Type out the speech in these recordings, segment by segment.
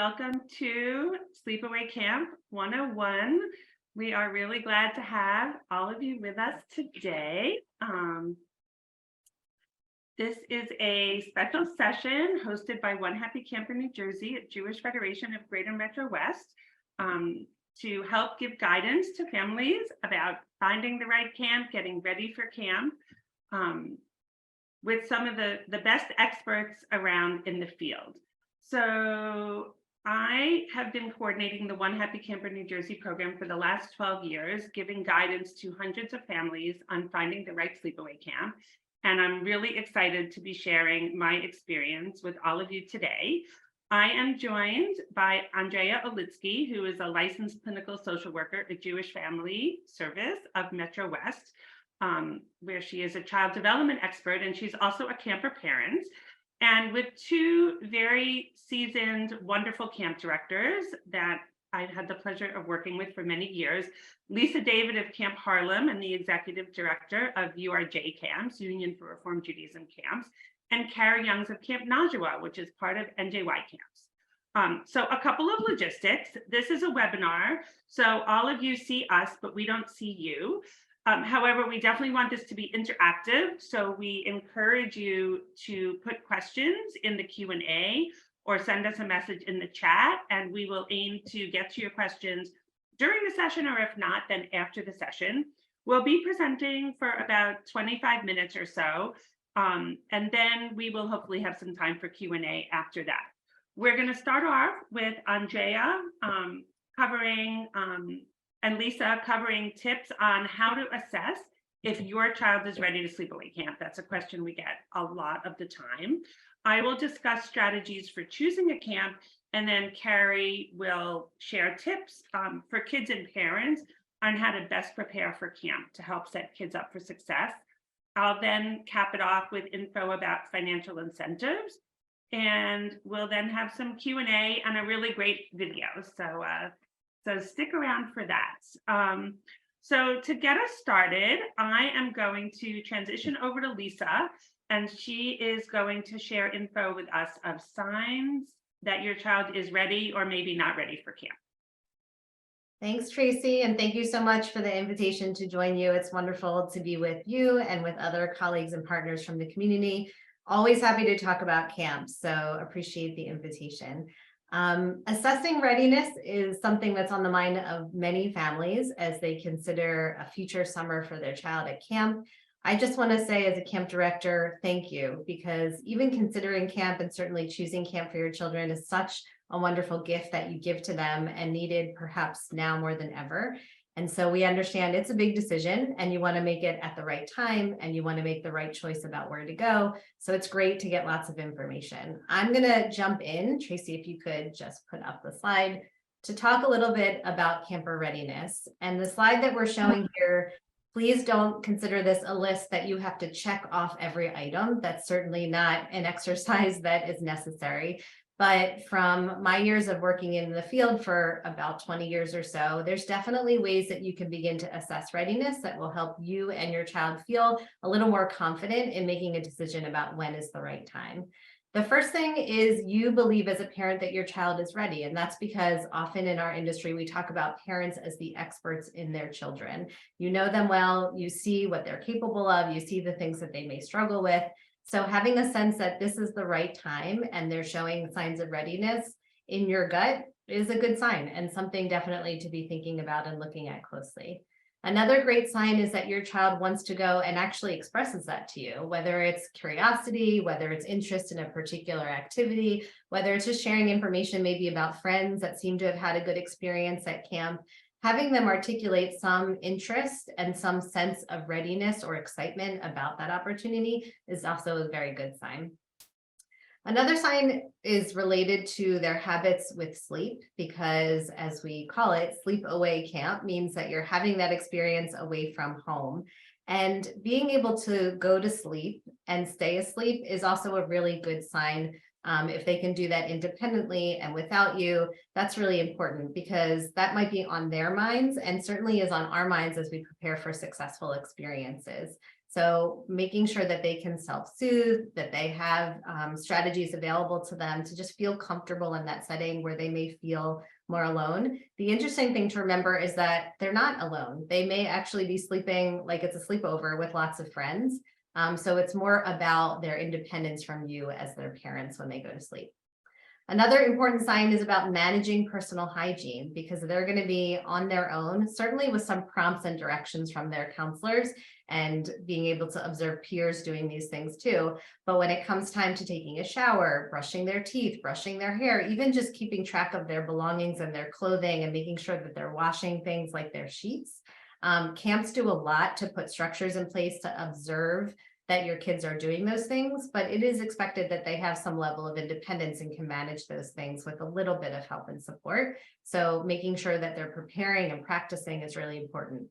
Welcome to Sleepaway Camp 101. We are really glad to have all of you with us today. This is a special session hosted by One Happy Camper New Jersey at Jewish Federation of Greater Metro West to help give guidance to families about finding the right camp, getting ready for camp, with some of the best experts around in the field. So I have been coordinating the One Happy Camper New Jersey program for the last 12 years, giving guidance to hundreds of families on finding the right sleepaway camp. And I'm really excited to be sharing my experience with all of you today. I am joined by Andrea Olitsky, who is a licensed clinical social worker at Jewish Family Service of Metro West, where she is a child development expert, and she's also a camper parent. And with two very seasoned, wonderful camp directors that I've had the pleasure of working with for many years, Lisa David of Camp Harlem and the executive director of URJ Camps, Union for Reform Judaism Camps, and Kara Youngs of Camp Najwa, which is part of NJY Camps. So a couple of logistics. This is a webinar, so all of you see us, but we don't see you. However, we definitely want this to be interactive, so we encourage you to put questions in the Q&A or send us a message in the chat, and we will aim to get to your questions during the session, or if not, then after the session. We'll be presenting for about 25 minutes or so, and then we will hopefully have some time for Q&A after that. We're going to start off with Andrea covering and Lisa covering tips on how to assess if your child is ready to sleepaway camp. That's a question we get a lot of the time. I will discuss strategies for choosing a camp, and then Carrie will share tips for kids and parents on how to best prepare for camp to help set kids up for success. I'll then cap it off with info about financial incentives, and we'll then have some Q&A and a really great video. So stick around for that. So to get us started, I am going to transition over to Lisa, and she is going to share info with us of signs that your child is ready or maybe not ready for camp. Thanks, Tracy, and thank you so much for the invitation to join you. It's wonderful to be with you and with other colleagues and partners from the community. Always happy to talk about camp, so appreciate the invitation. Assessing readiness is something that's on the mind of many families as they consider a future summer for their child at camp. I just want to say, as a camp director, thank you, because even considering camp and certainly choosing camp for your children is such a wonderful gift that you give to them and needed perhaps now more than ever. And so we understand it's a big decision and you want to make it at the right time and you want to make the right choice about where to go. So it's great to get lots of information. I'm going to jump in, Tracy, if you could just put up the slide to talk a little bit about camper readiness. And the slide that we're showing here, please don't consider this a list that you have to check off every item. That's certainly not an exercise that is necessary. But from my years of working in the field for about 20 years or so, there's definitely ways that you can begin to assess readiness that will help you and your child feel a little more confident in making a decision about when is the right time. The first thing is you believe as a parent that your child is ready. And that's because often in our industry, we talk about parents as the experts in their children. You know them well, you see what they're capable of, you see the things that they may struggle with. So having a sense that this is the right time and they're showing signs of readiness in your gut is a good sign and something definitely to be thinking about and looking at closely. Another great sign is that your child wants to go and actually expresses that to you, whether it's curiosity, whether it's interest in a particular activity, whether it's just sharing information maybe about friends that seem to have had a good experience at camp. Having them articulate some interest and some sense of readiness or excitement about that opportunity is also a very good sign. Another sign is related to their habits with sleep, because as we call it, sleepaway camp means that you're having that experience away from home. And being able to go to sleep and stay asleep is also a really good sign If they can do that independently and without you, that's really important because that might be on their minds and certainly is on our minds as we prepare for successful experiences. So making sure that they can self-soothe, that they have strategies available to them to just feel comfortable in that setting where they may feel more alone. The interesting thing to remember is that they're not alone. They may actually be sleeping like it's a sleepover with lots of friends. So it's more about their independence from you as their parents when they go to sleep. Another important sign is about managing personal hygiene because they're going to be on their own, certainly with some prompts and directions from their counselors and being able to observe peers doing these things too. But when it comes time to taking a shower, brushing their teeth, brushing their hair, even just keeping track of their belongings and their clothing and making sure that they're washing things like their sheets. Camps do a lot to put structures in place to observe that your kids are doing those things, but it is expected that they have some level of independence and can manage those things with a little bit of help and support. So making sure that they're preparing and practicing is really important.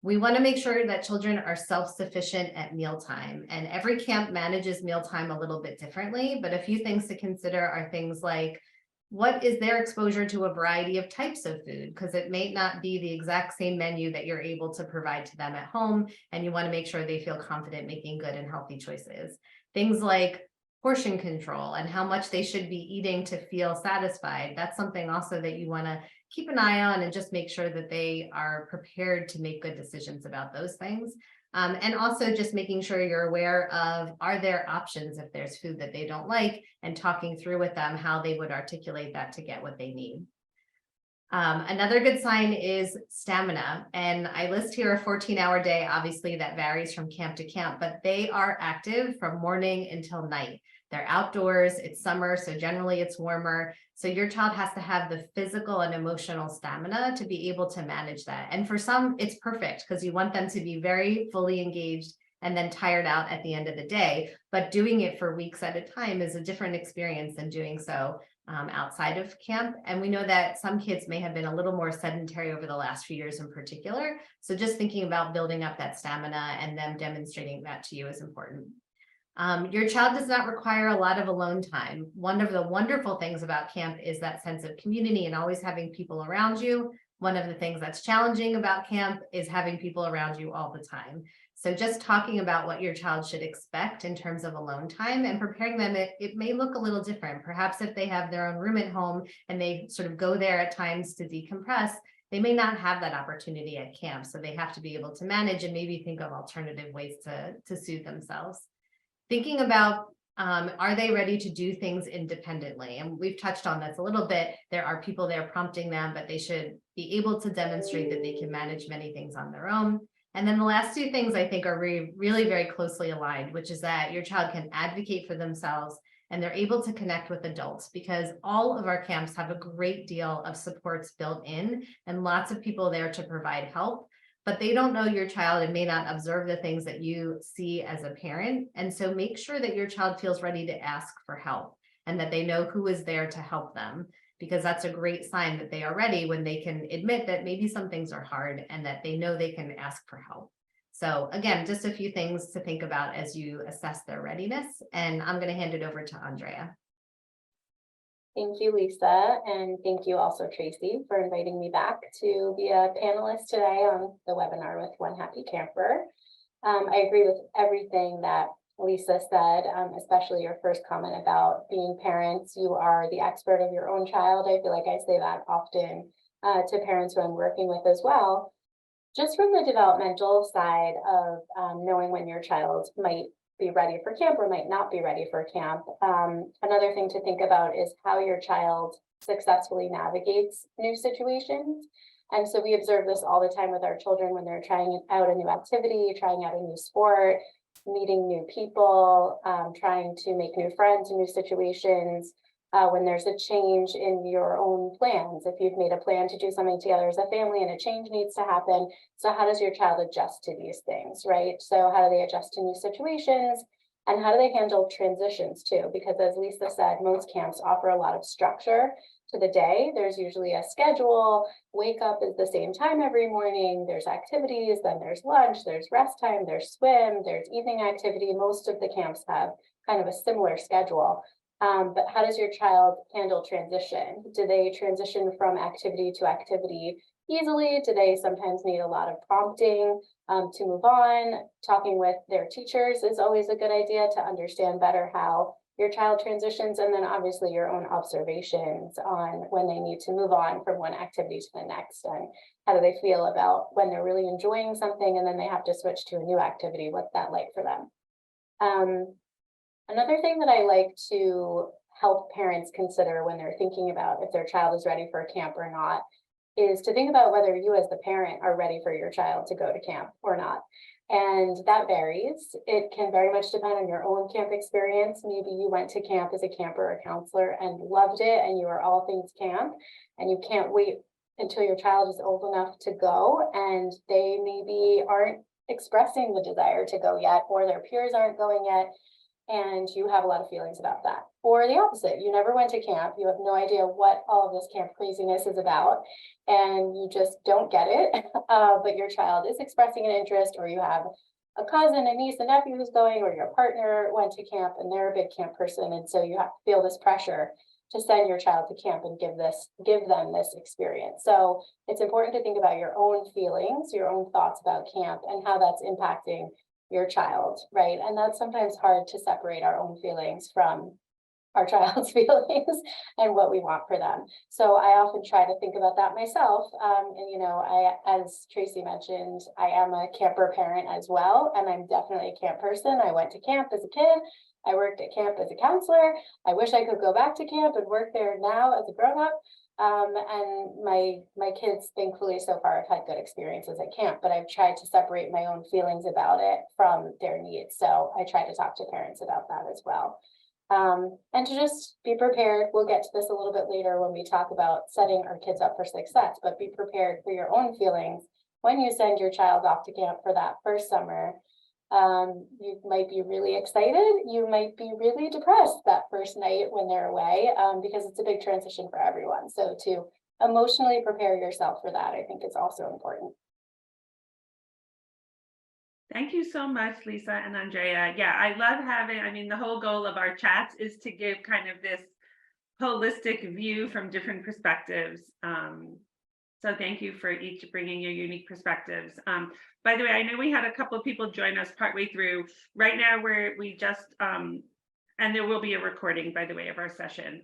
We want to make sure that children are self-sufficient at mealtime, and every camp manages mealtime a little bit differently, but a few things to consider are things like, what is their exposure to a variety of types of food? Because it may not be the exact same menu that you're able to provide to them at home, and you want to make sure they feel confident making good and healthy choices. Things like portion control and how much they should be eating to feel satisfied. That's something also that you want to keep an eye on and just make sure that they are prepared to make good decisions about those things. And also just making sure you're aware of, are there options if there's food that they don't like, and talking through with them how they would articulate that to get what they need. Another good sign is stamina. And I list here a 14-hour day. Obviously that varies from camp to camp, but they are active from morning until night. They're outdoors, it's summer, so generally it's warmer. So your child has to have the physical and emotional stamina to be able to manage that. And for some, it's perfect because you want them to be very fully engaged and then tired out at the end of the day. But doing it for weeks at a time is a different experience than doing so outside of camp. And we know that some kids may have been a little more sedentary over the last few years in particular. So just thinking about building up that stamina and them demonstrating that to you is important. Your child does not require a lot of alone time. One of the wonderful things about camp is that sense of community and always having people around you. One of the things that's challenging about camp is having people around you all the time. So just talking about what your child should expect in terms of alone time and preparing them, it may look a little different. Perhaps if they have their own room at home and they sort of go there at times to decompress, they may not have that opportunity at camp. So they have to be able to manage and maybe think of alternative ways to soothe themselves. Thinking about, are they ready to do things independently? And we've touched on this a little bit. There are people there prompting them, but they should be able to demonstrate that they can manage many things on their own. And then the last two things I think are really very closely aligned, which is that your child can advocate for themselves and they're able to connect with adults, because all of our camps have a great deal of supports built in and lots of people there to provide help. But they don't know your child and may not observe the things that you see as a parent. And so make sure that your child feels ready to ask for help and that they know who is there to help them, because that's a great sign that they are ready when they can admit that maybe some things are hard and that they know they can ask for help. So again, just a few things to think about as you assess their readiness. And I'm going to hand it over to Andrea. Thank you, Lisa, and thank you also, Tracy, for inviting me back to be a panelist today on the webinar with One Happy Camper. I agree with everything that Lisa said, especially your first comment about being parents. You are the expert of your own child. I feel like I say that often to parents who I'm working with as well. Just from the developmental side of knowing when your child might be ready for camp or might not be ready for camp. Another thing to think about is how your child successfully navigates new situations. And so we observe this all the time with our children when they're trying out a new activity, trying out a new sport, meeting new people, trying to make new friends in new situations. When there's a change in your own plans, if you've made a plan to do something together as a family and a change needs to happen. So how does your child adjust to these things, right? So how do they adjust to new situations, and how do they handle transitions too? Because as Lisa said, most camps offer a lot of structure to the day. There's usually a schedule. Wake up is the same time every morning. There's activities, then there's lunch, there's rest time, there's swim, there's evening activity. Most of the camps have kind of a similar schedule. But how does your child handle transition? Do they transition from activity to activity easily? Do they sometimes need a lot of prompting to move on? Talking with their teachers is always a good idea to understand better how your child transitions, and then obviously your own observations on when they need to move on from one activity to the next, and how do they feel about when they're really enjoying something and then they have to switch to a new activity. What's that like for them? Another thing that I like to help parents consider when they're thinking about if their child is ready for camp or not is to think about whether you as the parent are ready for your child to go to camp or not. And that varies. It can very much depend on your own camp experience. Maybe you went to camp as a camper or counselor and loved it, and you are all things camp, and you can't wait until your child is old enough to go, and they maybe aren't expressing the desire to go yet, or their peers aren't going yet, and you have a lot of feelings about that. Or the opposite, you never went to camp, you have no idea what all of this camp craziness is about, and you just don't get it, but your child is expressing an interest, or you have a cousin, a niece, a nephew who's going, or your partner went to camp and they're a big camp person, and so you have to feel this pressure to send your child to camp and give them this experience. So it's important to think about your own feelings, your own thoughts about camp, and how that's impacting your child, right? And that's sometimes hard to separate our own feelings from our child's feelings and what we want for them. So I often try to think about that myself. And you know, as Tracy mentioned, I am a camper parent as well, and I'm definitely a camp person. I went to camp as a kid. I worked at camp as a counselor. I wish I could go back to camp and work there now as a grown-up. And my kids, thankfully, so far have had good experiences at camp, but I've tried to separate my own feelings about it from their needs. So I try to talk to parents about that as well. And to just be prepared. We'll get to this a little bit later when we talk about setting our kids up for success, but be prepared for your own feelings when you send your child off to camp for that first summer. You might be really excited. You might be really depressed that first night when they're away, because it's a big transition for everyone. So to emotionally prepare yourself for that, I think is also important. Thank you so much, Lisa and Andrea. Yeah, I love having, I mean, the whole goal of our chats is to give kind of this holistic view from different perspectives. So thank you for each bringing your unique perspectives. By the way, I know we had a couple of people join us partway through. Right now, we just, and there will be a recording, by the way, of our session,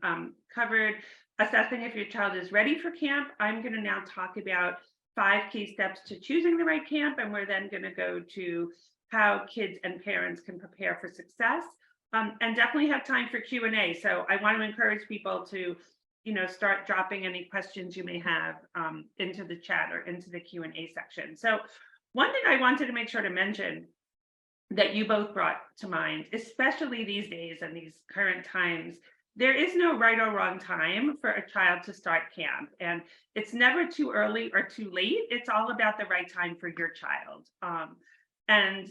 covered assessing if your child is ready for camp. I'm going to now talk about 5 key steps to choosing the right camp, and we're then going to go to how kids and parents can prepare for success, and definitely have time for Q&A. So I want to encourage people to, you know, start dropping any questions you may have into the chat or into the Q&A section. So one thing I wanted to make sure to mention that you both brought to mind, especially these days and these current times, there is no right or wrong time for a child to start camp, and it's never too early or too late. It's all about the right time for your child. And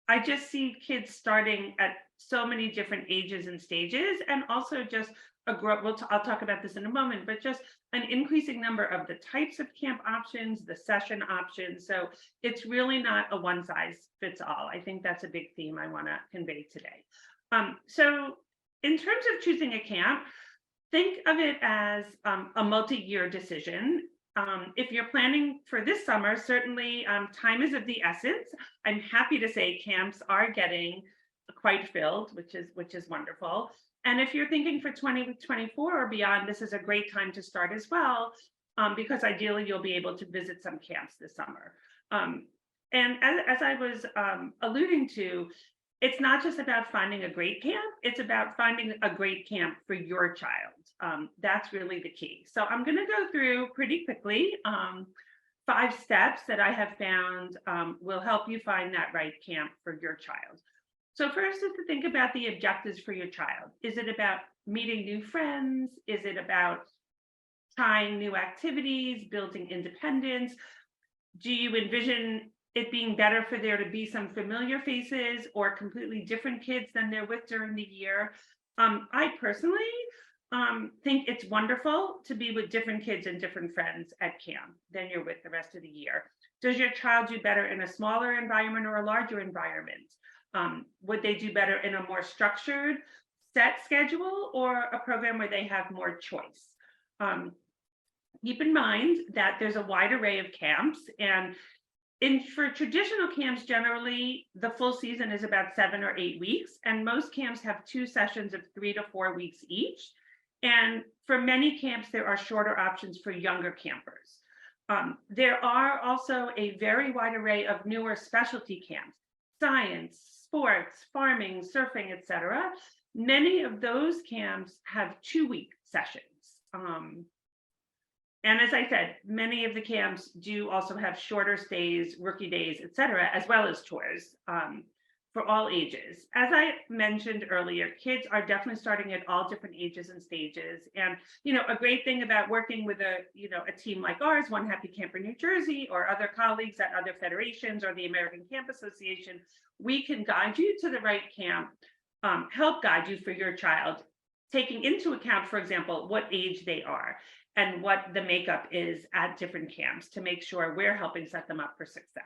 I just see kids starting at so many different ages and stages, and also just I'll talk about this in a moment, but just an increasing number of the types of camp options, the session options. So it's really not a one size fits all. I think that's a big theme I want to convey today. So in terms of choosing a camp, think of it as a multi-year decision. If you're planning for this summer, certainly time is of the essence. I'm happy to say camps are getting quite filled, which is wonderful. And if you're thinking for 2024 or beyond, this is a great time to start as well, because ideally you'll be able to visit some camps this summer. And as I was alluding to, it's not just about finding a great camp, it's about finding a great camp for your child. That's really the key. So I'm going to go through pretty quickly 5 steps that I have found will help you find that right camp for your child. So first is to think about the objectives for your child. Is it about meeting new friends? Is it about trying new activities, building independence? Do you envision it being better for there to be some familiar faces or completely different kids than they're with during the year? I personally think it's wonderful to be with different kids and different friends at camp than you're with the rest of the year. Does your child do better in a smaller environment or a larger environment? Would they do better in a more structured set schedule or a program where they have more choice. Keep in mind that there's a wide array of camps, and for traditional camps, generally the full season is about 7 or 8 weeks, and most camps have 2 sessions of 3 to 4 weeks each. And for many camps, there are shorter options for younger campers. There are also a very wide array of newer specialty camps, science, sports, farming, surfing, etc. Many of those camps have 2-week sessions. And as I said, many of the camps do also have shorter stays, rookie days, etc., as well as tours for all ages. As I mentioned earlier, kids are definitely starting at all different ages and stages. And, a great thing about working with a team like ours, One Happy Camper New Jersey, or other colleagues at other federations or the American Camp Association, we can guide you to the right camp, help guide you for your child, taking into account, for example, what age they are and what the makeup is at different camps to make sure we're helping set them up for success.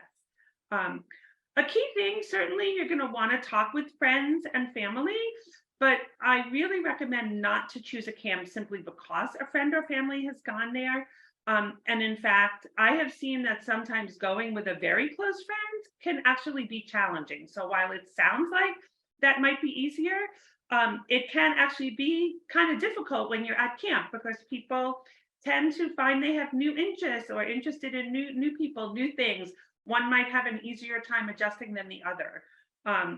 A key thing, certainly you're going to want to talk with friends and family, but I really recommend not to choose a camp simply because a friend or family has gone there. And in fact, I have seen that sometimes going with a very close friend can actually be challenging. So while it sounds like that might be easier, it can actually be kind of difficult when you're at camp because people tend to find they have new interests or interested in new people, new things. One might have an easier time adjusting than the other.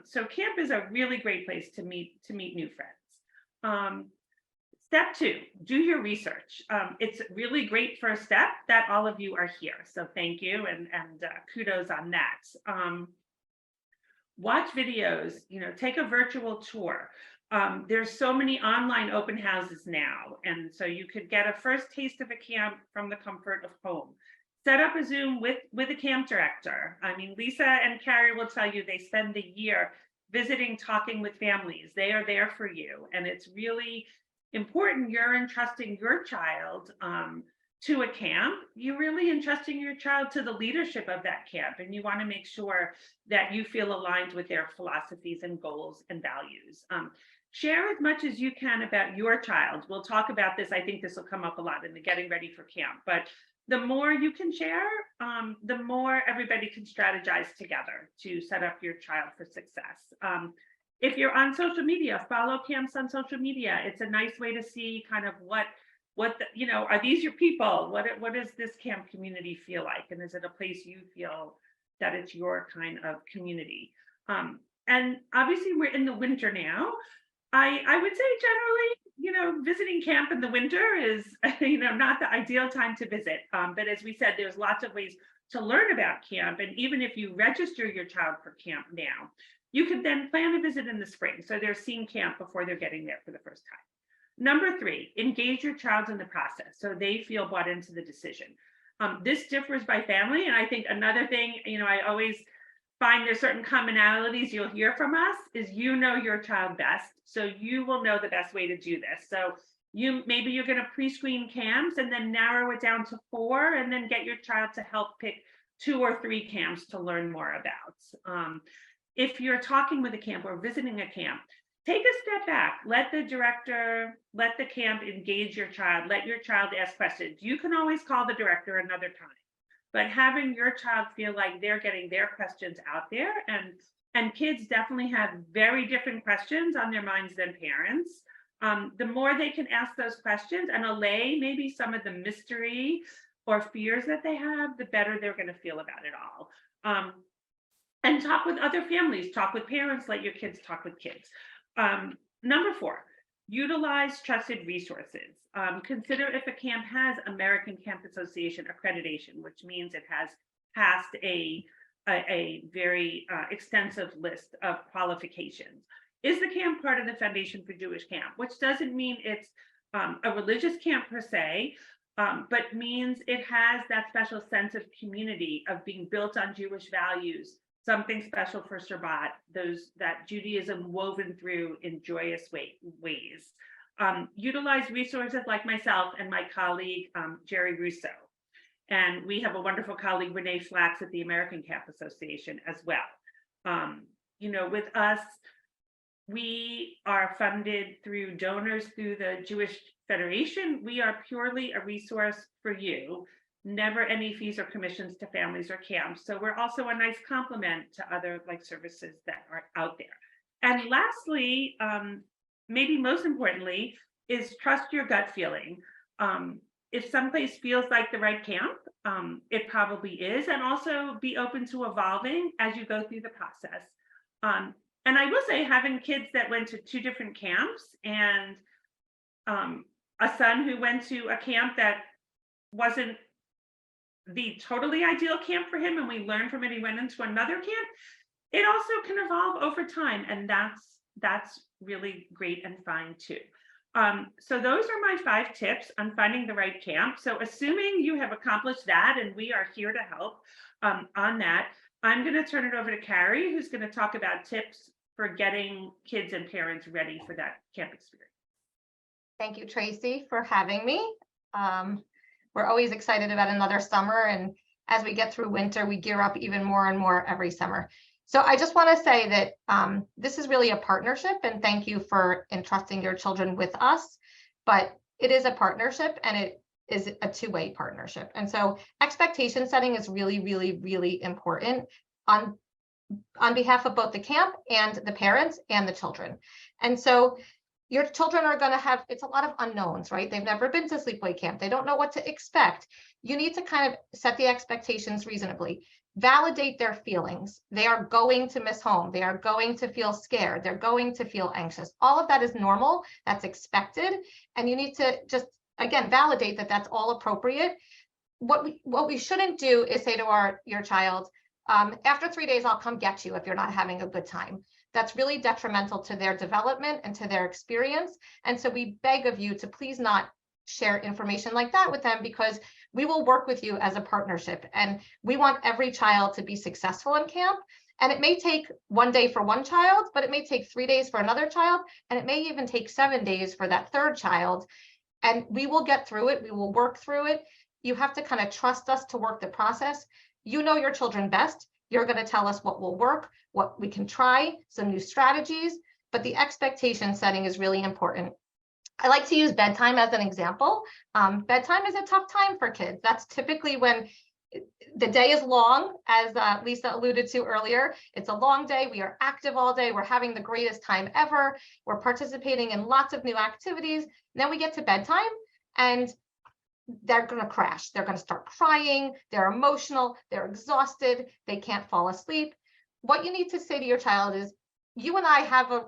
So camp is a really great place to meet new friends. Step 2, do your research. It's really great first step that all of you are here. So thank you and kudos on that. Watch videos, take a virtual tour. There's so many online open houses now, and so you could get a first taste of a camp from the comfort of home. Set up a Zoom with a camp director. I mean, Lisa and Carrie will tell you they spend the year visiting, talking with families. They are there for you, and it's really important you're entrusting your child to a camp. You're really entrusting your child to the leadership of that camp, and you want to make sure that you feel aligned with their philosophies and goals and values. Share as much as you can about your child. We'll talk about this. I think this will come up a lot in the getting ready for camp, but the more you can share, the more everybody can strategize together to set up your child for success. If you're on social media, follow camps on social media. It's a nice way to see kind of what are these your people? What does this camp community feel like? And is it a place you feel that it's your kind of community? And obviously we're in the winter now. I would say generally, visiting camp in the winter is, not the ideal time to visit. But as we said, there's lots of ways to learn about camp. And even if you register your child for camp now, you could then plan a visit in the spring. So they're seeing camp before they're getting there for the first time. Number 3, engage your child in the process so they feel bought into the decision. This differs by family. And I think another thing, I always find there's certain commonalities you'll hear from us is your child best. So you will know the best way to do this. So maybe you're going to pre-screen camps and then narrow it down to 4 and then get your child to help pick 2 or 3 camps to learn more about. If you're talking with a camp or visiting a camp, take a step back. Let the director, let the camp engage your child. Let your child ask questions. You can always call the director another time. But having your child feel like they're getting their questions out there, and kids definitely have very different questions on their minds than parents. The more they can ask those questions and allay maybe some of the mystery or fears that they have, the better they're going to feel about it all. And talk with other families, talk with parents, let your kids talk with kids. Number 4, utilize trusted resources. Consider if a camp has American Camp Association accreditation, which means it has passed a very extensive list of qualifications. Is the camp part of the Foundation for Jewish Camp, which doesn't mean it's a religious camp per se, but means it has that special sense of community, of being built on Jewish values, something special for Shabbat, that Judaism woven through in joyous ways. Utilize resources like myself and my colleague, Jerry Russo. And we have a wonderful colleague, Renee Flax at the American Camp Association as well. With us, we are funded through donors through the Jewish Federation. We are purely a resource for you, never any fees or commissions to families or camps. So we're also a nice complement to other like services that are out there. And lastly, maybe most importantly, is trust your gut feeling. If someplace feels like the right camp, it probably is, and also be open to evolving as you go through the process. And I will say, having kids that went to 2 different camps and a son who went to a camp that wasn't the totally ideal camp for him, and we learned from it, he went into another camp. It also can evolve over time, and that's really great and fine too. So those are my 5 tips on finding the right camp. So assuming you have accomplished that, and we are here to help on that, I'm going to turn it over to Carrie, who's going to talk about tips for getting kids and parents ready for that camp experience. Thank you, Tracy, for having me. We're always excited about another summer, and as we get through winter, we gear up even more and more every summer. So I just want to say that this is really a partnership, and thank you for entrusting your children with us. But it is a partnership, and it is a 2-way partnership. And so expectation setting is really, really, really important on behalf of both the camp and the parents and the children. And so your children are going to have, it's a lot of unknowns, right? They've never been to sleepaway camp. They don't know what to expect. You need to kind of set the expectations reasonably. Validate their feelings. They are going to miss home. They are going to feel scared. They're going to feel anxious. All of that is normal. That's expected. And you need to just, again, validate that that's all appropriate. What we shouldn't do is say to your child, after 3 days, I'll come get you if you're not having a good time. That's really detrimental to their development and to their experience. And so we beg of you to please not share information like that with them, because we will work with you as a partnership. And we want every child to be successful in camp. And it may take 1 day for one child, but it may take 3 days for another child. And it may even take 7 days for that third child. And we will get through it. We will work through it. You have to kind of trust us to work the process. You know your children best. You're going to tell us what will work, what we can try, some new strategies, but the expectation setting is really important. I like to use bedtime as an example. Bedtime is a tough time for kids. That's typically when the day is long, as Lisa alluded to earlier. It's a long day. We are active all day. We're having the greatest time ever. We're participating in lots of new activities. And then we get to bedtime and they're going to crash. They're going to start crying. They're emotional. They're exhausted. They can't fall asleep. What you need to say to your child is, you and I have a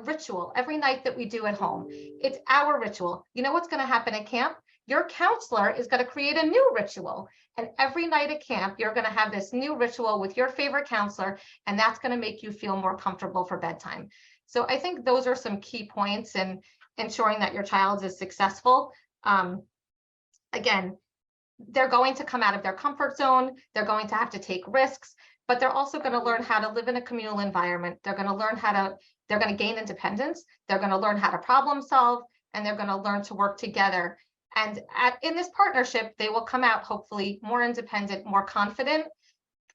ritual every night that we do at home. It's our ritual. You know what's going to happen at camp? Your counselor is going to create a new ritual. And every night at camp, you're going to have this new ritual with your favorite counselor, and that's going to make you feel more comfortable for bedtime. So I think those are some key points in ensuring that your child is successful. Again, they're going to come out of their comfort zone. They're going to have to take risks, but they're also going to learn how to live in a communal environment. They're going to learn they're going to gain independence. They're going to learn how to problem solve, and they're going to learn to work together. And in this partnership, they will come out hopefully more independent, more confident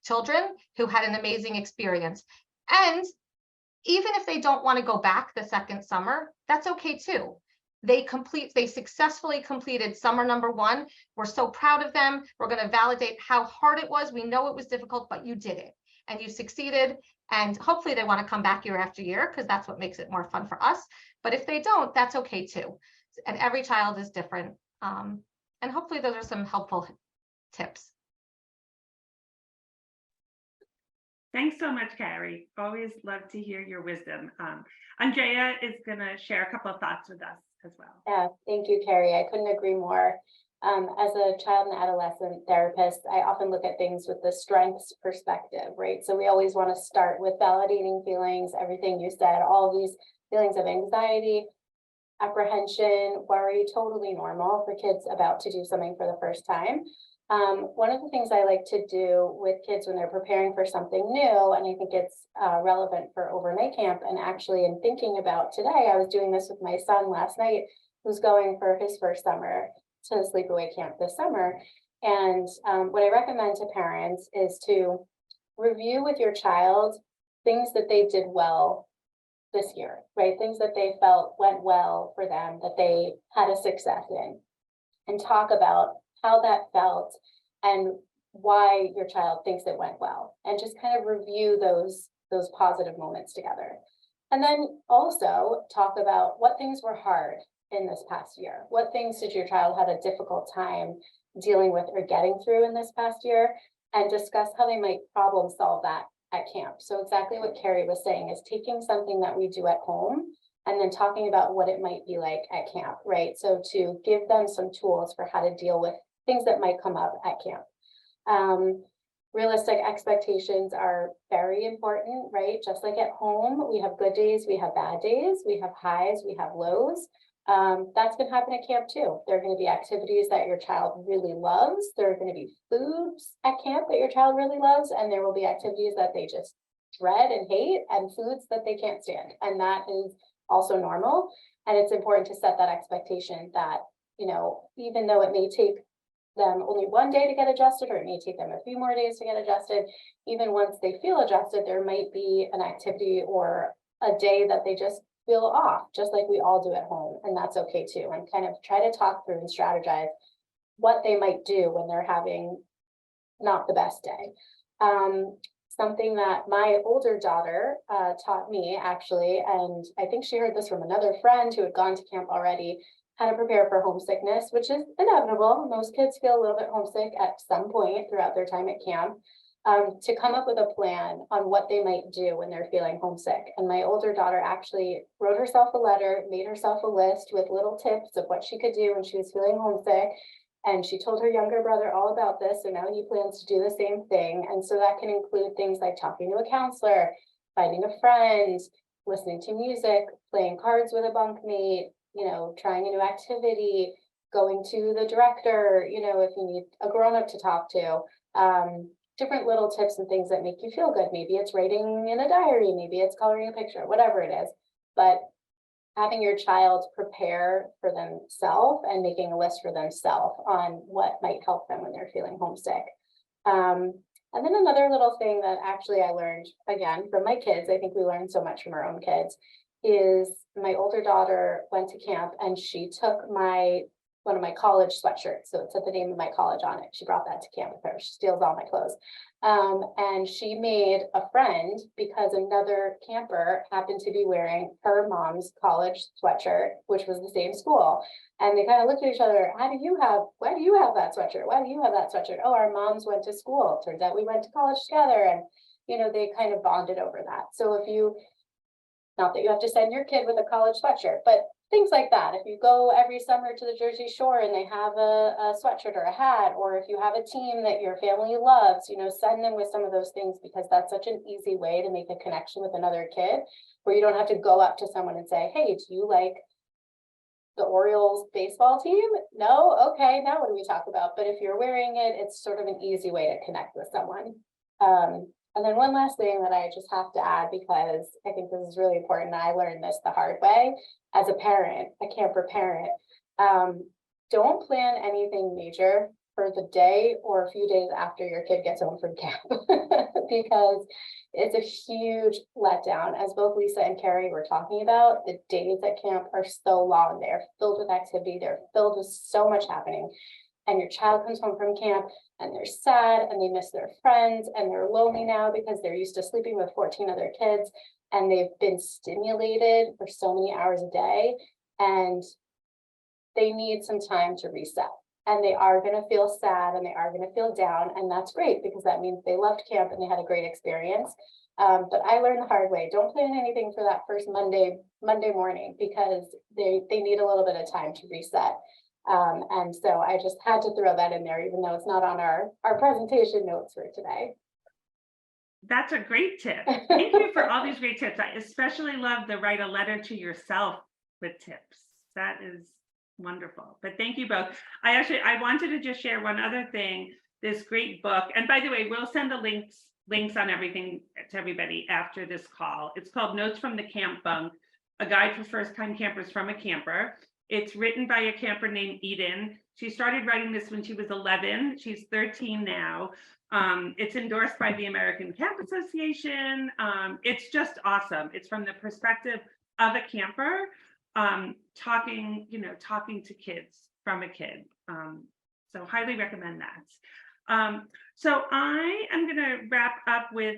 children who had an amazing experience. And even if they don't want to go back the second summer, that's okay too. They successfully completed summer number 1. We're so proud of them. We're going to validate how hard it was. We know it was difficult, but you did it and you succeeded. And hopefully they want to come back year after year, because that's what makes it more fun for us. But if they don't, that's okay too. And every child is different. And hopefully those are some helpful tips. Thanks so much, Carrie. Always love to hear your wisdom. Andrea is going to share a couple of thoughts with us as well. Yeah, thank you, Carrie. I couldn't agree more. As a child and adolescent therapist, I often look at things with the strengths perspective, right? So we always want to start with validating feelings, everything you said, all of these feelings of anxiety, apprehension, worry, totally normal for kids about to do something for the first time. One of the things I like to do with kids when they're preparing for something new, and I think it's relevant for overnight camp, and actually in thinking about today, I was doing this with my son last night, who's going for his first summer to sleepaway camp this summer. And what I recommend to parents is to review with your child things that they did well this year, right? Things that they felt went well for them, that they had a success in, and talk about how that felt and why your child thinks it went well, and just kind of review those positive moments together. And then also talk about what things were hard in this past year. What things did your child have a difficult time dealing with or getting through in this past year, and discuss how they might problem solve that at camp. So exactly what Carrie was saying is taking something that we do at home and then talking about what it might be like at camp, right? So to give them some tools for how to deal with things that might come up at camp. Realistic expectations are very important, right? Just like at home, we have good days, we have bad days, we have highs, we have lows. That's going to happen at camp too. There are going to be activities that your child really loves. There are going to be foods at camp that your child really loves, and there will be activities that they just dread and hate, and foods that they can't stand. And that is also normal. And it's important to set that expectation that, you know, even though it may take them only one day to get adjusted, or it may take them a few more days to get adjusted, even once they feel adjusted, there might be an activity or a day that they just feel off, just like we all do at home, and that's okay too. And kind of try to talk through and strategize what they might do when they're having not the best day. Something that my older daughter taught me, actually, and I think she heard this from another friend who had gone to camp already, how to prepare for homesickness, which is inevitable. Most kids feel a little bit homesick at some point throughout their time at camp. To come up with a plan on what they might do when they're feeling homesick. And my older daughter actually wrote herself a letter, made herself a list with little tips of what she could do when she was feeling homesick. And she told her younger brother all about this, so now he plans to do the same thing. And so that can include things like talking to a counselor, finding a friend, listening to music, playing cards with a bunkmate, you know, trying a new activity, going to the director, you know, if you need a grown-up to talk to. Different little tips and things that make you feel good. Maybe it's writing in a diary, maybe it's coloring a picture, whatever it is. But having your child prepare for themselves and making a list for themselves on what might help them when they're feeling homesick. And then another little thing that actually I learned, again, from my kids, I think we learn so much from our own kids, is my older daughter went to camp and she took one of my college sweatshirts. So it said the name of my college on it. She brought that to camp with her. She steals all my clothes. And she made a friend because another camper happened to be wearing her mom's college sweatshirt, which was the same school. And they kind of looked at each other. Why do you have that sweatshirt? Why do you have that sweatshirt? Oh, our moms went to school. Turns out we went to college together. And, you know, they kind of bonded over that. So if you, not that you have to send your kid with a college sweatshirt, but things like that. If you go every summer to the Jersey Shore and they have a sweatshirt or a hat, or if you have a team that your family loves, you know, send them with some of those things, because that's such an easy way to make a connection with another kid, where you don't have to go up to someone and say, hey, do you like the Orioles baseball team? No? Okay, now what do we talk about? But if you're wearing it, it's sort of an easy way to connect with someone. And then one last thing that I just have to add, because I think this is really important, I learned this the hard way as a parent, a camper parent. Don't plan anything major for the day or a few days after your kid gets home from camp, because it's a huge letdown. As both Lisa and Carrie were talking about, the days at camp are so long. They're filled with activity. They're filled with so much happening. And your child comes home from camp and they're sad and they miss their friends and they're lonely now because they're used to sleeping with 14 other kids and they've been stimulated for so many hours a day, and they need some time to reset. And they are going to feel sad and they are going to feel down, and that's great because that means they loved camp and they had a great experience. But I learned the hard way. Don't plan anything for that first Monday morning, because they need a little bit of time to reset. And so I just had to throw that in there, even though it's not on our presentation notes for today. That's a great tip. Thank you for all these great tips. I especially love the write a letter to yourself with tips. That is wonderful. But thank you both. I wanted to just share one other thing, this great book. And by the way, we'll send the links on everything to everybody after this call. It's called Notes from the Camp Bunk, a guide for first-time campers from a camper. It's written by a camper named Eden. She started writing this when she was 11. She's 13 now. It's endorsed by the American Camp Association. It's just awesome. It's from the perspective of a camper, talking to kids from a kid. So highly recommend that. So I am going to wrap up with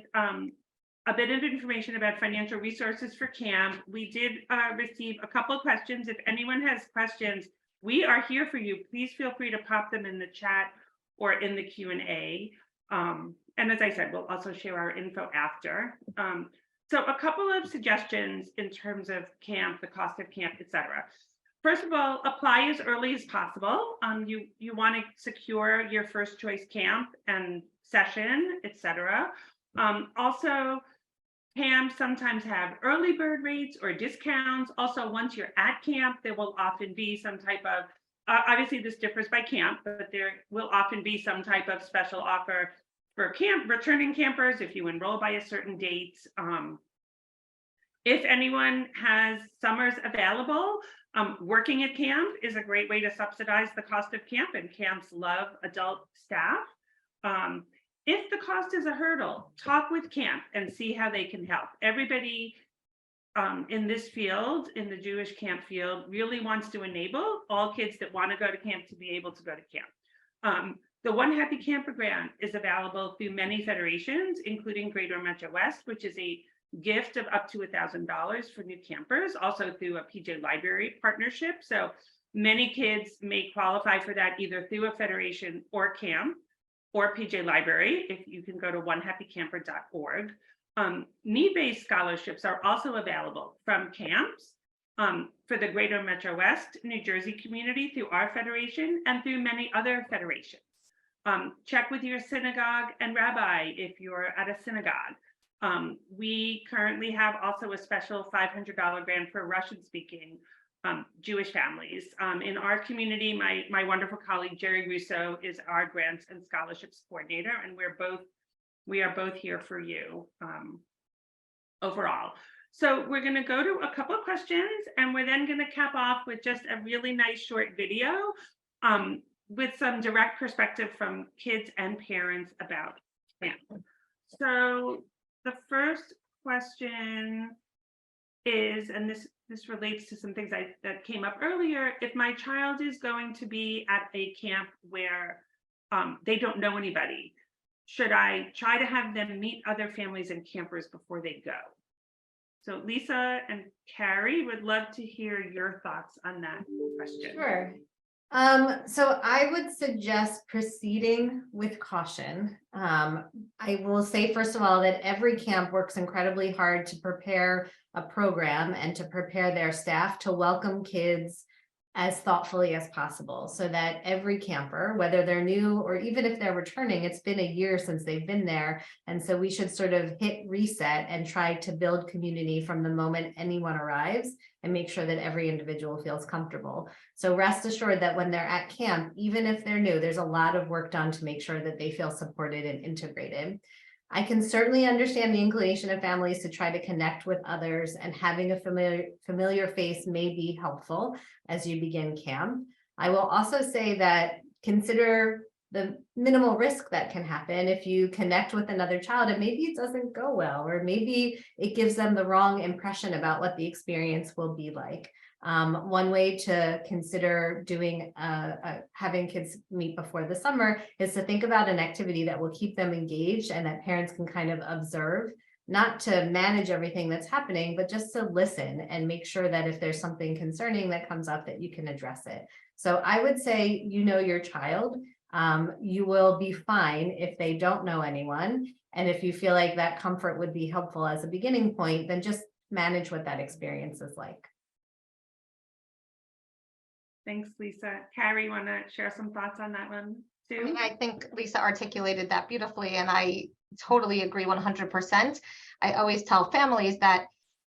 a bit of information about financial resources for camp. We did receive a couple of questions. If anyone has questions, we are here for you. Please feel free to pop them in the chat or in the Q&A. And as I said, we'll also share our info after. So a couple of suggestions in terms of camp, the cost of camp, etc. First of all, apply as early as possible. You want to secure your first choice camp and session, etc. Also, camps sometimes have early bird rates or discounts. Also, once you're at camp, there will often be some type of, obviously this differs by camp, but there will often be some type of special offer for camp returning campers if you enroll by a certain date. If anyone has summers available, working at camp is a great way to subsidize the cost of camp, and camps love adult staff. If the cost is a hurdle, talk with camp and see how they can help. Everybody in this field, in the Jewish camp field, really wants to enable all kids that want to go to camp to be able to go to camp. The One Happy Camper grant is available through many federations, including Greater Metro West, which is a gift of up to $1,000 for new campers, also through a PJ Library partnership. So many kids may qualify for that either through a federation or camp or PJ Library, if you can go to onehappycamper.org. Need-based scholarships are also available from camps for the Greater Metro West New Jersey community through our federation and through many other federations. Check with your synagogue and rabbi if you're at a synagogue. We currently have also a special $500 grant for Russian-speaking Jewish families. In our community, my wonderful colleague Jerry Russo is our grants and scholarships coordinator, and we are both here for you overall. So we're going to go to a couple of questions, and we're then going to cap off with just a really nice short video with some direct perspective from kids and parents about camp. So the first question is, and this relates to some things that came up earlier, if my child is going to be at a camp where they don't know anybody, should I try to have them meet other families and campers before they go? So Lisa and Carrie would love to hear your thoughts on that question. Sure. So I would suggest proceeding with caution. I will say, first of all, that every camp works incredibly hard to prepare a program and to prepare their staff to welcome kids as thoughtfully as possible, so that every camper, whether they're new or even if they're returning, it's been a year since they've been there. And so we should sort of hit reset and try to build community from the moment anyone arrives and make sure that every individual feels comfortable. So rest assured that when they're at camp, even if they're new, there's a lot of work done to make sure that they feel supported and integrated. I can certainly understand the inclination of families to try to connect with others, and having a familiar face may be helpful as you begin camp. I will also say that consider the minimal risk that can happen if you connect with another child and maybe it doesn't go well, or maybe it gives them the wrong impression about what the experience will be like. One way to consider doing having kids meet before the summer is to think about an activity that will keep them engaged and that parents can kind of observe, not to manage everything that's happening, but just to listen and make sure that if there's something concerning that comes up, that you can address it. So I would say, you know your child. You will be fine if they don't know anyone. And if you feel like that comfort would be helpful as a beginning point, then just manage what that experience is like. Thanks, Lisa. Carrie, you want to share some thoughts on that one too? I mean, I think Lisa articulated that beautifully, and I totally agree 100%. I always tell families that,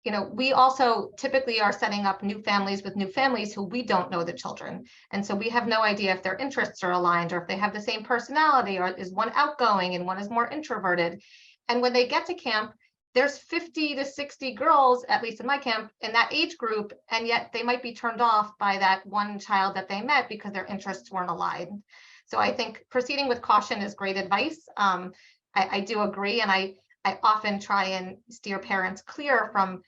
you know, we also typically are setting up new families with new families who we don't know the children. And so we have no idea if their interests are aligned or if they have the same personality, or is one outgoing and one is more introverted. And when they get to camp, there's 50 to 60 girls, at least in my camp, in that age group, and yet they might be turned off by that one child that they met because their interests weren't aligned. So I think proceeding with caution is great advice. I do agree, and I often try and steer parents clear from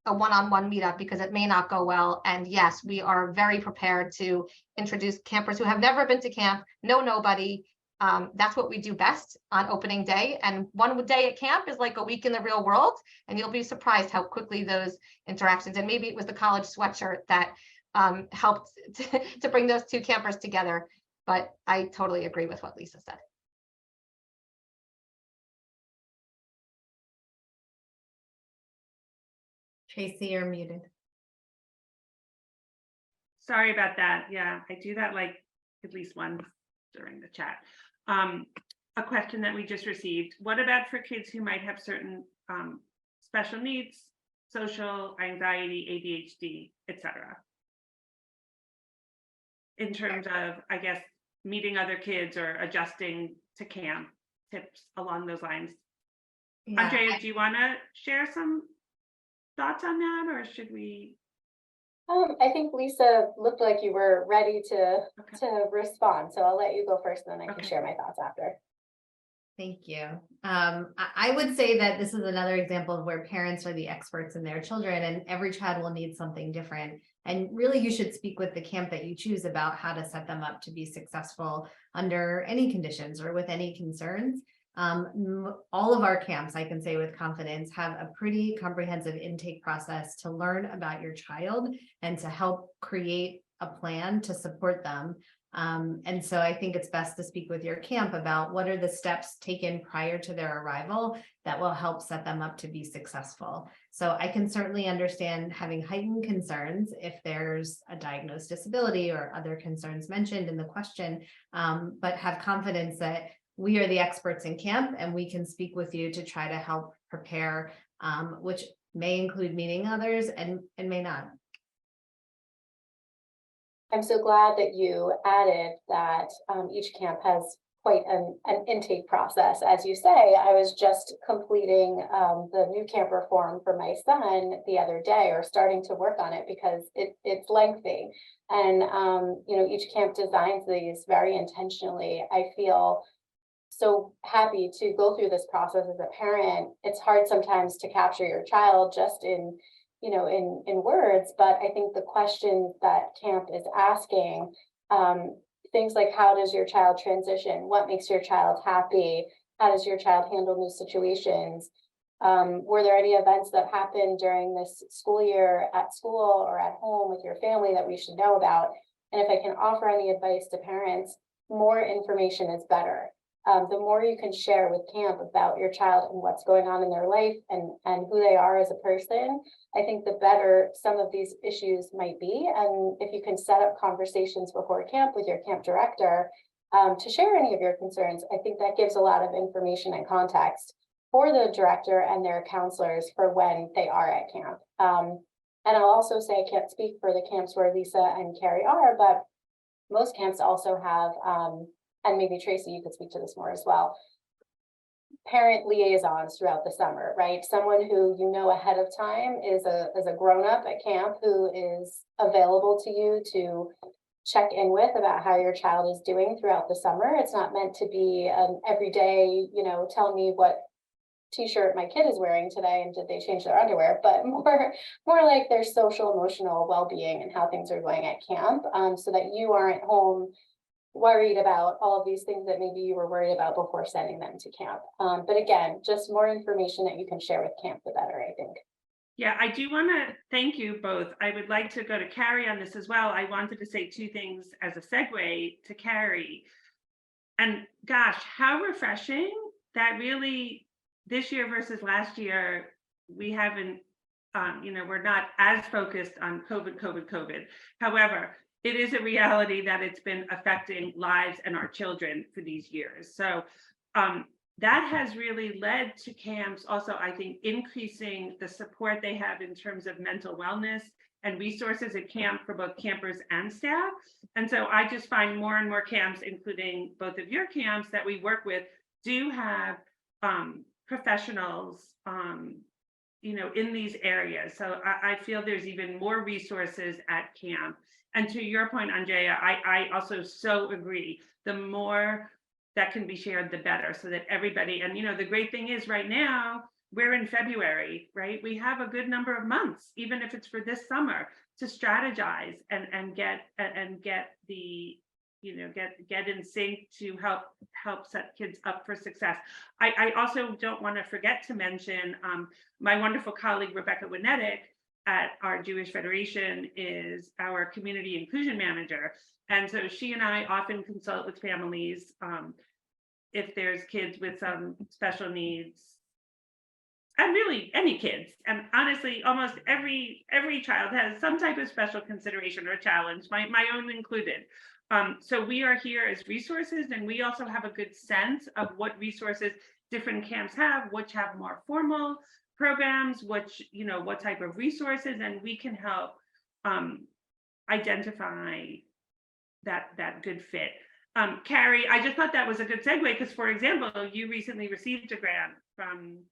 a one-on-one meetup because it may not go well. And yes, we are very prepared to introduce campers who have never been to camp, know nobody. That's what we do best on opening day. And one day at camp is like a week in the real world. And you'll be surprised how quickly those interactions, and maybe it was the college sweatshirt that helped to bring those two campers together. But I totally agree with what Lisa said. Tracy, you're muted. Sorry about that. Yeah, I do that like at least once during the chat. A question that we just received: what about for kids who might have certain special needs, social anxiety, ADHD, etc.? In terms of, I guess, meeting other kids or adjusting to camp, tips along those lines. Yeah, Andrea, do you want to share some thoughts on that, or should we? I think Lisa looked like you were ready to respond, so I'll let you go first, and then I can Okay. share my thoughts after. Thank you. I would say that this is another example of where parents are the experts in their children, and every child will need something different. And really, you should speak with the camp that you choose about how to set them up to be successful under any conditions or with any concerns. All of our camps, I can say with confidence, have a pretty comprehensive intake process to learn about your child and to help create a plan to support them. And so I think it's best to speak with your camp about what are the steps taken prior to their arrival that will help set them up to be successful. So I can certainly understand having heightened concerns if there's a diagnosed disability or other concerns mentioned in the question, but have confidence that we are the experts in camp and we can speak with you to try to help prepare, which may include meeting others and may not. I'm so glad that you added that each camp has quite an intake process. As you say, I was just completing the new camper form for my son the other day, or starting to work on it because it's lengthy. And you know, each camp designs these very intentionally. I feel so happy to go through this process as a parent. It's hard sometimes to capture your child just in, you know, in words, but I think the questions that camp is asking, things like, how does your child transition? What makes your child happy? How does your child handle new situations? Were there any events that happened during this school year at school or at home with your family that we should know about? And if I can offer any advice to parents, more information is better. The more you can share with camp about your child and what's going on in their life and who they are as a person, I think the better some of these issues might be. And if you can set up conversations before camp with your camp director to share any of your concerns, I think that gives a lot of information and context for the director and their counselors for when they are at camp. And I'll also say, I can't speak for the camps where Lisa and Carrie are, but most camps also have, and maybe Tracy, you could speak to this more as well, parent liaisons throughout the summer, right? Someone who you know ahead of time is a grown-up at camp who is available to you to check in with about how your child is doing throughout the summer. It's not meant to be an everyday, you know, tell me what t-shirt my kid is wearing today and did they change their underwear, but more like their social emotional well-being and how things are going at camp, so that you aren't home worried about all of these things that maybe you were worried about before sending them to camp. But again, just more information that you can share with camp, the better, I think. Yeah, I do want to thank you both. I would like to go to Carrie on this as well. I wanted to say two things as a segue to Carrie. And gosh, how refreshing that really this year versus last year, we haven't, you know, we're not as focused on COVID. However, it is a reality that it's been affecting lives and our children for these years. So that has really led to camps also, I think, increasing the support they have in terms of mental wellness and resources at camp for both campers and staff. And so I just find more and more camps, including both of your camps that we work with, do have professionals, in these areas. So I feel there's even more resources at camp. And to your point, Andrea, I also so agree. The more that can be shared, the better, so that everybody, and the great thing is right now, we're in February, right? We have a good number of months, even if it's for this summer, to strategize and get the get in sync to help set kids up for success. I also don't want to forget to mention my wonderful colleague Rebecca Winetic at our Jewish Federation is our community inclusion manager, and so she and I often consult with families if there's kids with some special needs. And really any kids, and honestly, almost every child has some type of special consideration or challenge, my own included. So we are here as resources, and we also have a good sense of what resources different camps have, which have more formal programs, which, what type of resources, and we can help identify that good fit. Carrie, I just thought that was a good segue because, for example, you recently received a grant from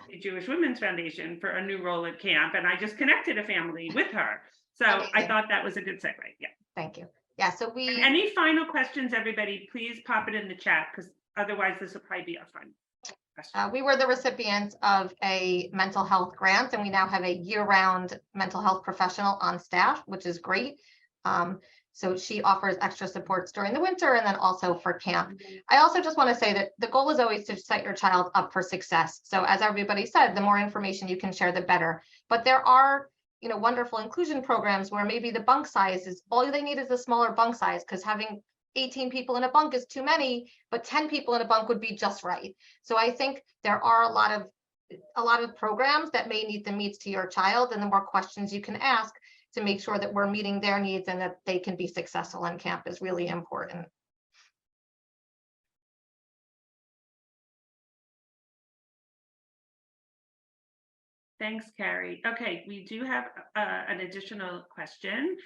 the Jewish Women's Foundation for a new role at camp, and I just connected a family with her. So Amazing. I thought that was a good segue. Yeah. Thank you. Yeah, so And any final questions, everybody, please pop it in the chat, because otherwise this will probably be a fun question. we were the recipients of a mental health grant, and we now have a year-round mental health professional on staff, which is great. So she offers extra supports during the winter and then also for camp. I also just want to say that the goal is always to set your child up for success. So as everybody said, the more information you can share, the better. But there are, wonderful inclusion programs where maybe the bunk size is all they need is a smaller bunk size, because having 18 people in a bunk is too many, but 10 people in a bunk would be just right. So I think there are a lot of programs that may meet the needs to your child, and the more questions you can ask to make sure that we're meeting their needs and that they can be successful in camp is really important. Thanks, Carrie. Okay, we do have an additional question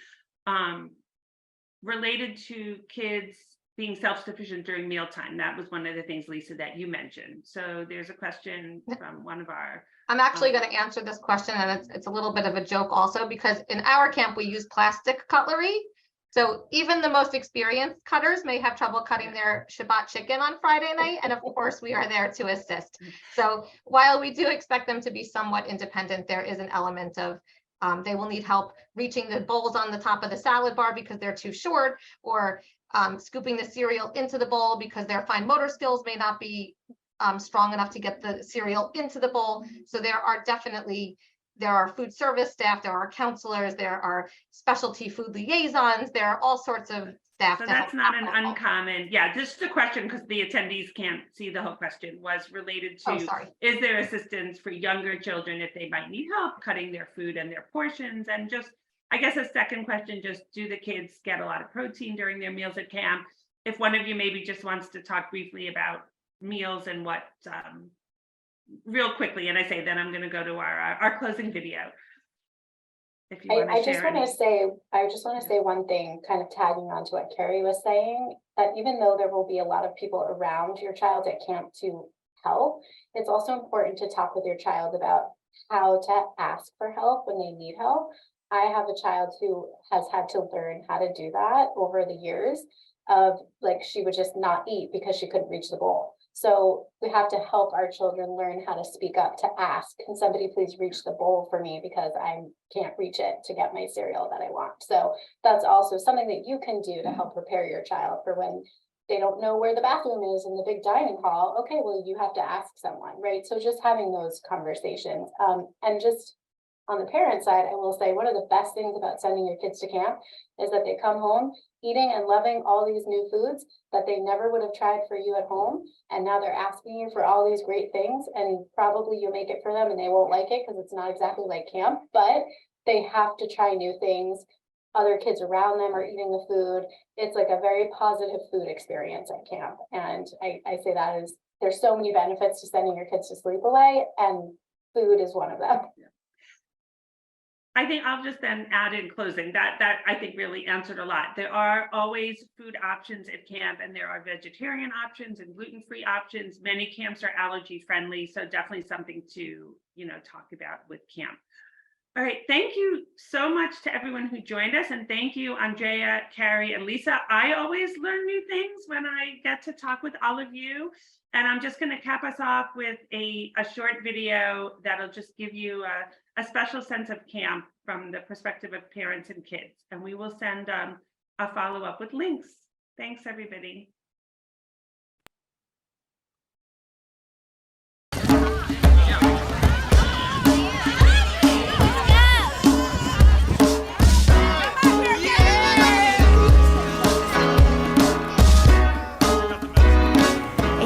related to kids being self-sufficient during mealtime. That was one of the things, Lisa, that you mentioned. So there's a question from one of our. I'm actually going to answer this question, and it's a little bit of a joke also, because in our camp we use plastic cutlery. So even the most experienced cutters may have trouble cutting their Shabbat chicken on Friday night. And of course, we are there to assist. So while we do expect them to be somewhat independent, there is an element of they will need help reaching the bowls on the top of the salad bar because they're too short, or scooping the cereal into the bowl because their fine motor skills may not be strong enough to get the cereal into the bowl. So there are food service staff, there are counselors, there are specialty food liaisons, there are all sorts of staff. So that's not an uncommon, just the question, because the attendees can't see the whole question, was related to, is there assistance for younger children if they might need help cutting their food and their portions? And just, I guess a second question, just do the kids get a lot of protein during their meals at camp? If one of you maybe just wants to talk briefly about meals and what, real quickly, and I say then I'm going to go to our closing video. If you want to share. I just want to say one thing, kind of tagging on to what Carrie was saying, that even though there will be a lot of people around your child at camp to help, it's also important to talk with your child about how to ask for help when they need help. I have a child who has had to learn how to do that over the years of, like, she would just not eat because she couldn't reach the bowl. So we have to help our children learn how to speak up, to ask, can somebody please reach the bowl for me because I can't reach it to get my cereal that I want. So that's also something that you can do to help prepare your child for when they don't know where the bathroom is in the big dining hall. Okay, well, you have to ask someone, right? So just having those conversations, and just on the parent side, I will say one of the best things about sending your kids to camp is that they come home eating and loving all these new foods that they never would have tried for you at home. And now they're asking you for all these great things, and probably you make it for them and they won't like it because it's not exactly like camp, but they have to try new things. Other kids around them are eating the food. It's like a very positive food experience at camp. And I say that is, there's so many benefits to sending your kids to Sleepaway, and food is one of them. I think I'll just then add in closing that I think really answered a lot. There are always food options at camp, and there are vegetarian options and gluten-free options. Many camps are allergy friendly, so definitely something to, talk about with camp. All right, thank you so much to everyone who joined us, and thank you, Andrea, Carrie, and Lisa. I always learn new things when I get to talk with all of you, and I'm just going to cap us off with a short video that'll just give you a special sense of camp from the perspective of parents and kids, and we will send a follow-up with links. Thanks, everybody.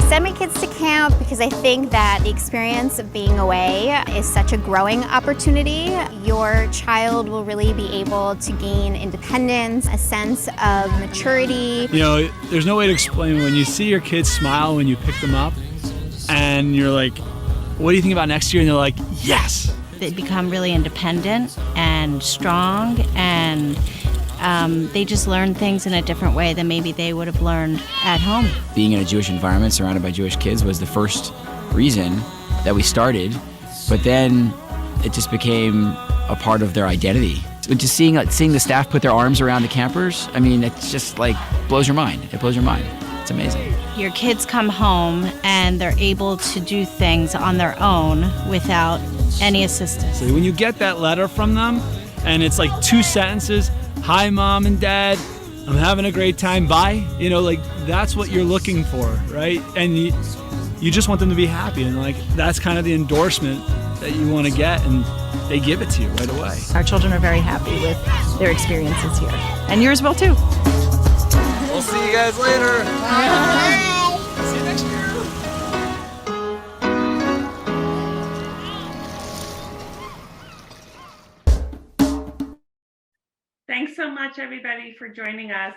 Send my kids to camp because I think that the experience of being away is such a growing opportunity. Your child will really be able to gain independence, a sense of maturity. There's no way to explain when you see your kids smile when you pick them up and you're like, what do you think about next year? And they're like, yes. They become really independent and strong, and they just learn things in a different way than maybe they would have learned at home. Being in a Jewish environment surrounded by Jewish kids was the first reason that we started, but then it just became a part of their identity. Just seeing the staff put their arms around the campers, it's just like blows your mind. It blows your mind. It's amazing. Your kids come home and they're able to do things on their own without any assistance. So when you get that letter from them and it's like 2 sentences, hi, Mom and Dad, I'm having a great time, bye. That's what you're looking for, right? And you just want them to be happy. And that's kind of the endorsement that you want to get, and they give it to you right away. Our children are very happy with their experiences here. And yours will too. We'll see you guys later. Bye. See you next year. Thanks so much, everybody, for joining us.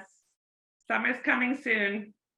Summer's coming soon.